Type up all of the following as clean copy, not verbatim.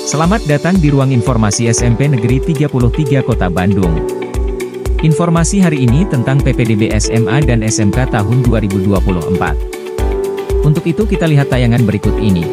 Selamat datang di ruang informasi SMP Negeri 33 Kota Bandung. Informasi hari ini tentang PPDB SMA dan SMK tahun 2024. Untuk itu kita lihat tayangan berikut ini.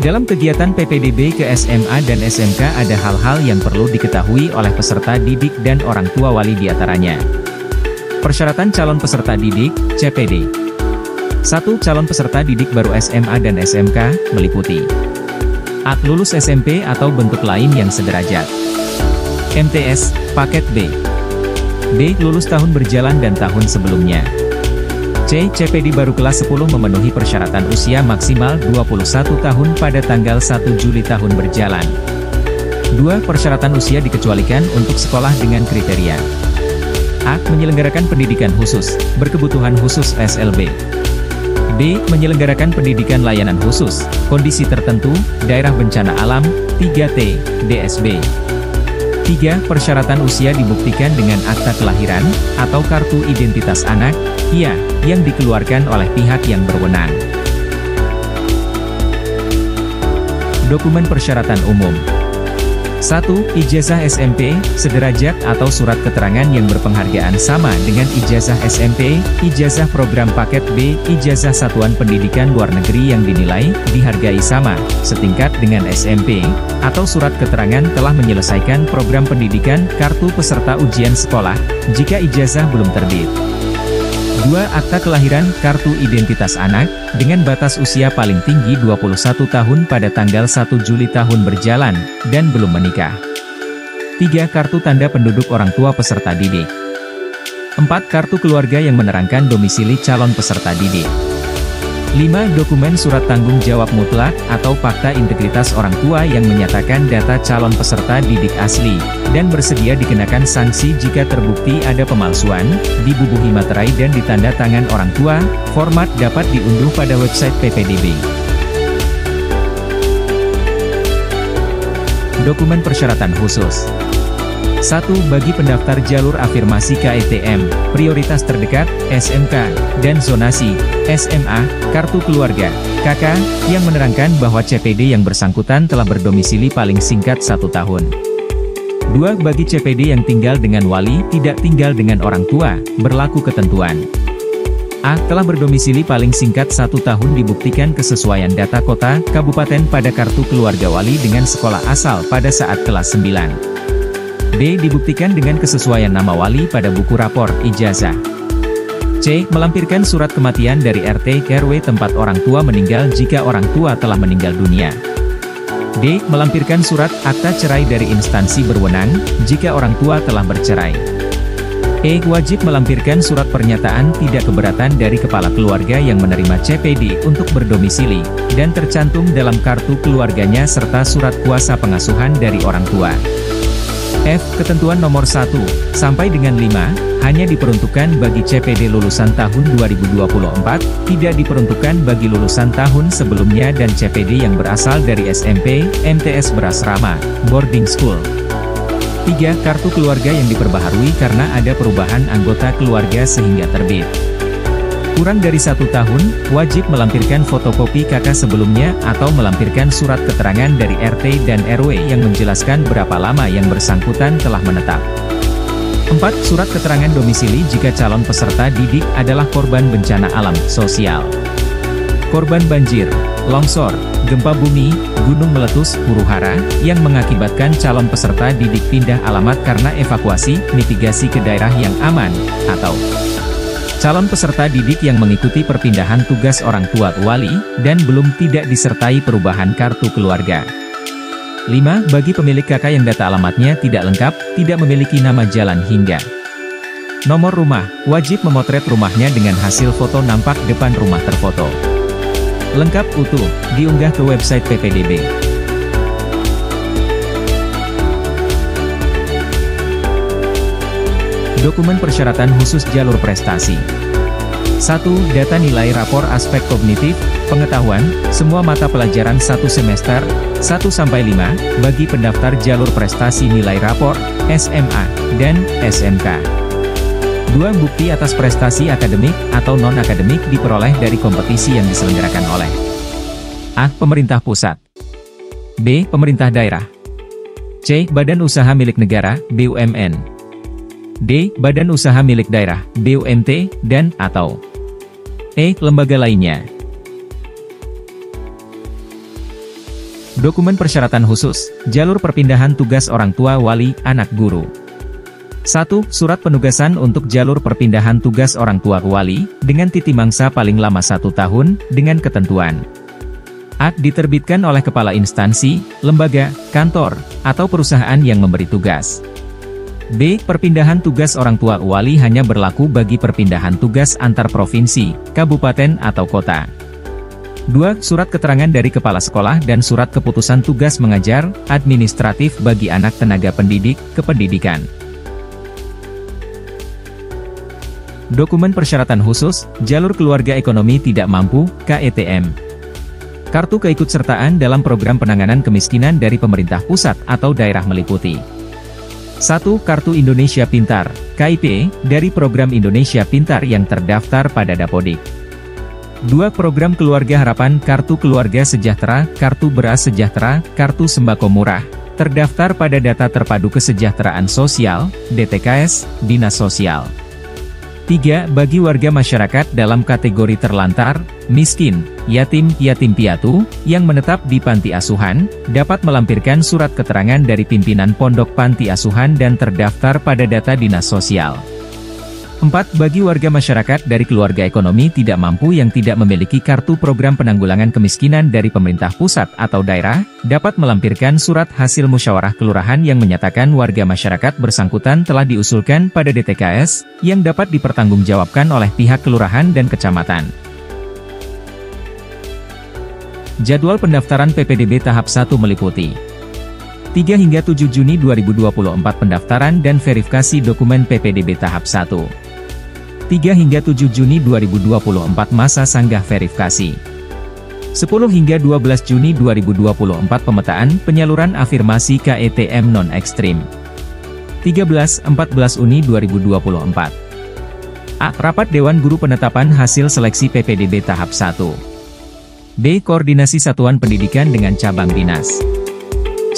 Dalam kegiatan PPDB ke SMA dan SMK ada hal-hal yang perlu diketahui oleh peserta didik dan orang tua wali diantaranya. Persyaratan calon peserta didik, CPD. 1. Calon peserta didik baru SMA dan SMK, meliputi A. Lulus SMP atau bentuk lain yang sederajat. MTS, paket B. B. Lulus tahun berjalan dan tahun sebelumnya. C. CPD baru kelas 10 memenuhi persyaratan usia maksimal 21 tahun pada tanggal 1 Juli tahun berjalan. 2. Persyaratan usia dikecualikan untuk sekolah dengan kriteria A. Menyelenggarakan pendidikan khusus, berkebutuhan khusus SLB. B. Menyelenggarakan pendidikan layanan khusus, kondisi tertentu, daerah bencana alam, 3T, DSB. 3. Persyaratan usia dibuktikan dengan akta kelahiran, atau kartu identitas anak, KIA, yang dikeluarkan oleh pihak yang berwenang. Dokumen persyaratan umum. 1. Ijazah SMP, sederajat atau surat keterangan yang berpenghargaan sama dengan ijazah SMP, ijazah program paket B, ijazah satuan pendidikan luar negeri yang dinilai, dihargai sama, setingkat dengan SMP, atau surat keterangan telah menyelesaikan program pendidikan, kartu peserta ujian sekolah, jika ijazah belum terbit. 2. Akta kelahiran, kartu identitas anak, dengan batas usia paling tinggi 21 tahun pada tanggal 1 Juli tahun berjalan, dan belum menikah. 3. Kartu tanda penduduk orang tua peserta didik. 4. Kartu keluarga yang menerangkan domisili calon peserta didik. 5. Dokumen surat tanggung jawab mutlak atau fakta integritas orang tua yang menyatakan data calon peserta didik asli, dan bersedia dikenakan sanksi jika terbukti ada pemalsuan, dibubuhi materai dan ditanda tangan orang tua. Format dapat diunduh pada website PPDB. Dokumen persyaratan khusus. 1. Bagi pendaftar jalur afirmasi KETM, prioritas terdekat, SMK, dan zonasi, SMA, kartu keluarga, KK, yang menerangkan bahwa CPD yang bersangkutan telah berdomisili paling singkat 1 tahun. 2. Bagi CPD yang tinggal dengan wali, tidak tinggal dengan orang tua, berlaku ketentuan. A. Telah berdomisili paling singkat 1 tahun dibuktikan kesesuaian data kota, kabupaten pada kartu keluarga wali dengan sekolah asal pada saat kelas 9. B. Dibuktikan dengan kesesuaian nama wali pada buku rapor ijazah. C. Melampirkan surat kematian dari RT RW tempat orang tua meninggal jika orang tua telah meninggal dunia. D. Melampirkan surat akta cerai dari instansi berwenang jika orang tua telah bercerai. E. Wajib melampirkan surat pernyataan tidak keberatan dari kepala keluarga yang menerima CPD untuk berdomisili, dan tercantum dalam kartu keluarganya serta surat kuasa pengasuhan dari orang tua. F. Ketentuan nomor 1, sampai dengan 5, hanya diperuntukkan bagi CPD lulusan tahun 2024, tidak diperuntukkan bagi lulusan tahun sebelumnya dan CPD yang berasal dari SMP, MTS berasrama, boarding school. 3. Kartu keluarga yang diperbaharui karena ada perubahan anggota keluarga sehingga terbit. Kurang dari 1 tahun, wajib melampirkan fotokopi KK sebelumnya atau melampirkan surat keterangan dari RT dan RW yang menjelaskan berapa lama yang bersangkutan telah menetap. 4. Surat keterangan domisili jika calon peserta didik adalah korban bencana alam sosial. Korban banjir, longsor, gempa bumi, gunung meletus, huru-hara, yang mengakibatkan calon peserta didik pindah alamat karena evakuasi, mitigasi ke daerah yang aman, atau calon peserta didik yang mengikuti perpindahan tugas orang tua wali, dan belum tidak disertai perubahan kartu keluarga. 5. Bagi pemilik KK yang data alamatnya tidak lengkap, tidak memiliki nama jalan hingga nomor rumah, wajib memotret rumahnya dengan hasil foto nampak depan rumah terfoto. Lengkap utuh, diunggah ke website PPDB. Dokumen persyaratan khusus jalur prestasi. 1. Data nilai rapor aspek kognitif, pengetahuan, semua mata pelajaran 1 semester, 1-5, bagi pendaftar jalur prestasi nilai rapor, SMA, dan SMK. 2. Bukti atas prestasi akademik, atau non-akademik diperoleh dari kompetisi yang diselenggarakan oleh A. Pemerintah pusat. B. Pemerintah daerah. C. Badan usaha milik negara, BUMN. D. Badan usaha milik daerah, BUMT, dan atau E. Lembaga lainnya. Dokumen persyaratan khusus, jalur perpindahan tugas orang tua wali, anak guru. 1. Surat penugasan untuk jalur perpindahan tugas orang tua wali, dengan titi mangsa paling lama 1 tahun, dengan ketentuan. A. Diterbitkan oleh kepala instansi, lembaga, kantor, atau perusahaan yang memberi tugas. B. Perpindahan tugas orang tua wali hanya berlaku bagi perpindahan tugas antar provinsi, kabupaten atau kota. 2. Surat keterangan dari kepala sekolah dan surat keputusan tugas mengajar, administratif bagi anak tenaga pendidik, kependidikan. Dokumen persyaratan khusus, jalur keluarga ekonomi tidak mampu, KETM. Kartu keikutsertaan dalam program penanganan kemiskinan dari pemerintah pusat atau daerah meliputi 1. Kartu Indonesia Pintar, KIP, dari program Indonesia Pintar yang terdaftar pada Dapodik. 2. Program Keluarga Harapan, Kartu Keluarga Sejahtera, Kartu Beras Sejahtera, Kartu Sembako Murah, terdaftar pada Data Terpadu Kesejahteraan Sosial, DTKS, Dinas Sosial. 3. Bagi warga masyarakat dalam kategori terlantar, miskin, yatim, yatim piatu, yang menetap di panti asuhan, dapat melampirkan surat keterangan dari pimpinan pondok panti asuhan dan terdaftar pada data Dinas Sosial. 4. Bagi warga masyarakat dari keluarga ekonomi tidak mampu yang tidak memiliki kartu program penanggulangan kemiskinan dari pemerintah pusat atau daerah, dapat melampirkan surat hasil musyawarah kelurahan yang menyatakan warga masyarakat bersangkutan telah diusulkan pada DTKS, yang dapat dipertanggungjawabkan oleh pihak kelurahan dan kecamatan. Jadwal pendaftaran PPDB tahap 1 meliputi 3 hingga 7 Juni 2024 pendaftaran dan verifikasi dokumen PPDB tahap 1. 3 hingga 7 Juni 2024 masa sanggah verifikasi. 10 hingga 12 Juni 2024 pemetaan penyaluran afirmasi KETM non-ekstrim. 13-14 Uni 2024. A. Rapat Dewan Guru penetapan hasil seleksi PPDB tahap 1. B. Koordinasi satuan pendidikan dengan cabang dinas.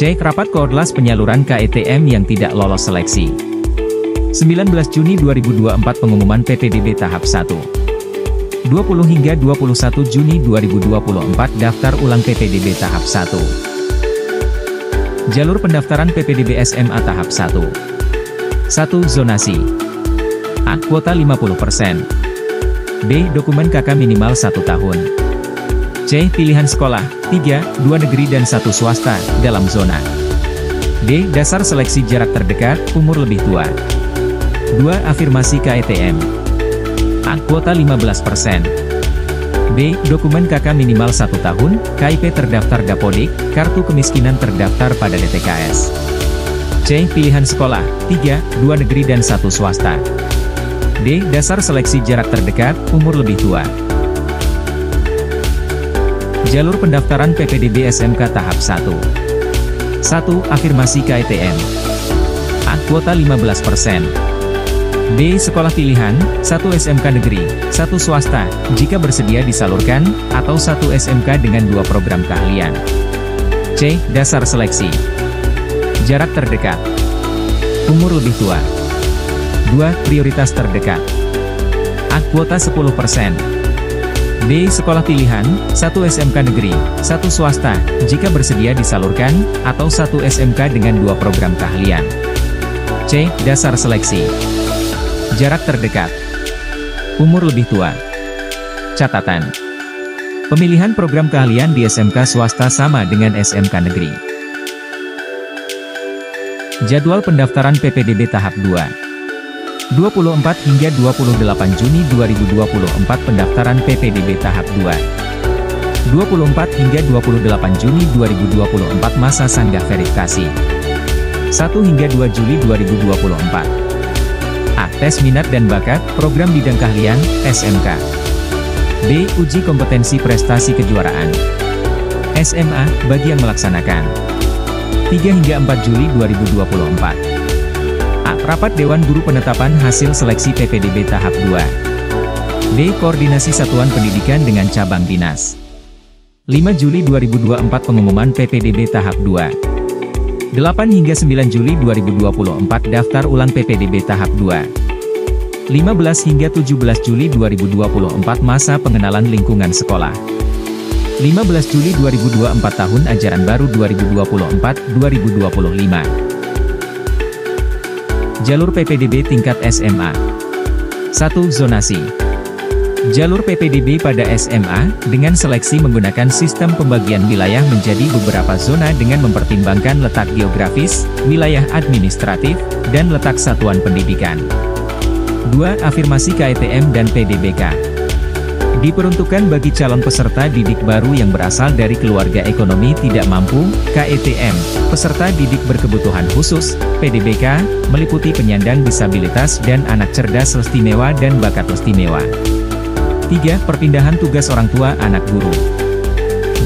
C. Rapat Koordlas penyaluran KETM yang tidak lolos seleksi. 19 Juni 2024 pengumuman PPDB tahap 1. 20 hingga 21 Juni 2024 daftar ulang PPDB tahap 1. Jalur pendaftaran PPDB SMA tahap 1. 1. Zonasi. A. Kuota 50%. B. Dokumen KK minimal 1 tahun. C. Pilihan sekolah, 3, 2 negeri dan 1 swasta, dalam zona. D. Dasar seleksi jarak terdekat, umur lebih tua. 2. Afirmasi KETM. A. Kuota 15%. B. Dokumen KK minimal 1 tahun, KIP terdaftar Dapodik, kartu kemiskinan terdaftar pada DTKS. C. Pilihan sekolah, 3, 2 negeri dan 1 swasta. D. Dasar seleksi jarak terdekat, umur lebih tua. Jalur pendaftaran PPDB SMK tahap 1. 1. Afirmasi KETM. A. Kuota 15%. B. Sekolah pilihan, 1 SMK negeri, 1 swasta, jika bersedia disalurkan, atau 1 SMK dengan 2 program keahlian. C. Dasar seleksi. Jarak terdekat. Umur lebih tua. 2. Prioritas terdekat. A. Kuota 10%. B. Sekolah pilihan, 1 SMK negeri, 1 swasta, jika bersedia disalurkan, atau 1 SMK dengan 2 program keahlian. C. Dasar seleksi. Jarak terdekat. Umur lebih tua. Catatan. Pemilihan program keahlian di SMK swasta sama dengan SMK negeri. Jadwal pendaftaran PPDB tahap 2. 24 hingga 28 Juni 2024 pendaftaran PPDB tahap 2. 24 hingga 28 Juni 2024 masa sanggah verifikasi. 1 hingga 2 Juli 2024. A. Tes minat dan bakat, program bidang keahlian, SMK. B. Uji kompetensi prestasi kejuaraan. SMA, bagi yang melaksanakan. 3 hingga 4 Juli 2024. A. Rapat Dewan Guru penetapan hasil seleksi PPDB tahap 2. B. Koordinasi satuan pendidikan dengan cabang dinas. 5 Juli 2024 pengumuman PPDB tahap 2. 8 hingga 9 Juli 2024 daftar ulang PPDB tahap 2. 15 hingga 17 Juli 2024 masa pengenalan lingkungan sekolah. 15 Juli 2024 tahun ajaran baru 2024-2025. Jalur PPDB tingkat SMA. 1. Zonasi. Jalur PPDB pada SMA, dengan seleksi menggunakan sistem pembagian wilayah menjadi beberapa zona dengan mempertimbangkan letak geografis, wilayah administratif, dan letak satuan pendidikan. 2. Afirmasi KETM dan PDBK. Diperuntukkan bagi calon peserta didik baru yang berasal dari keluarga ekonomi tidak mampu, KETM, peserta didik berkebutuhan khusus, PDBK, meliputi penyandang disabilitas dan anak cerdas istimewa dan bakat istimewa. 3. Perpindahan tugas orang tua anak guru.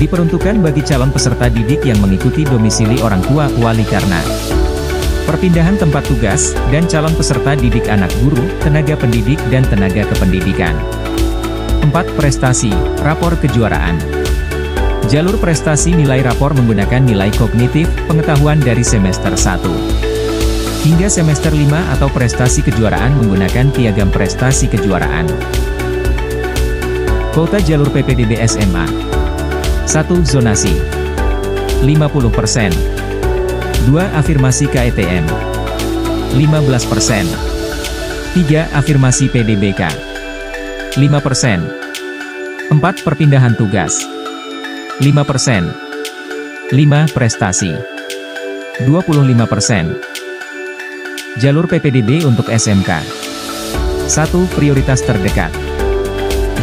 Diperuntukkan bagi calon peserta didik yang mengikuti domisili orang tua wali karena perpindahan tempat tugas, dan calon peserta didik anak guru, tenaga pendidik dan tenaga kependidikan. 4. Prestasi, rapor kejuaraan. Jalur prestasi nilai rapor menggunakan nilai kognitif, pengetahuan dari semester 1 hingga semester 5 atau prestasi kejuaraan menggunakan piagam prestasi kejuaraan. Kuota jalur PPDB SMA. 1. Zonasi 50%. 2. Afirmasi KETM 15%. 3. Afirmasi PDBK 5%. 4. Perpindahan tugas 5%. 5. Prestasi 25%. Jalur PPDB untuk SMK. 1. Prioritas terdekat.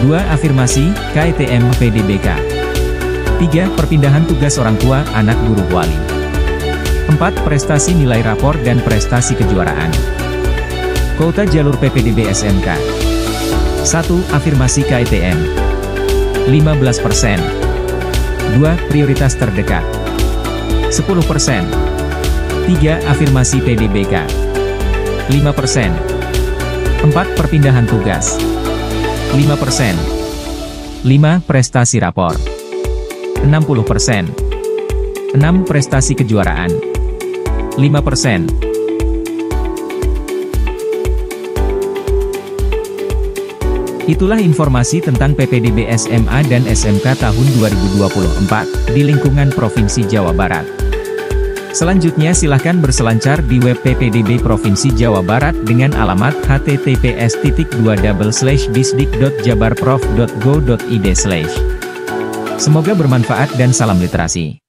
2. Afirmasi, KETM PDBK. 3. Perpindahan tugas orang tua, anak guru wali. 4. Prestasi nilai rapor dan prestasi kejuaraan. Kuota jalur PPDB SMK. 1. Afirmasi KETM 15%. 2. Prioritas terdekat 10%. 3. Afirmasi PDBK 5%. 4. Perpindahan tugas 5%. 5. Prestasi rapor 60%. 6. Prestasi kejuaraan 5%. Itulah informasi tentang PPDB SMA dan SMK tahun 2024 di lingkungan Provinsi Jawa Barat. Selanjutnya silahkan berselancar di web PPDB Provinsi Jawa Barat dengan alamat https://disdik.jabarprof.go.id/. Semoga bermanfaat dan salam literasi.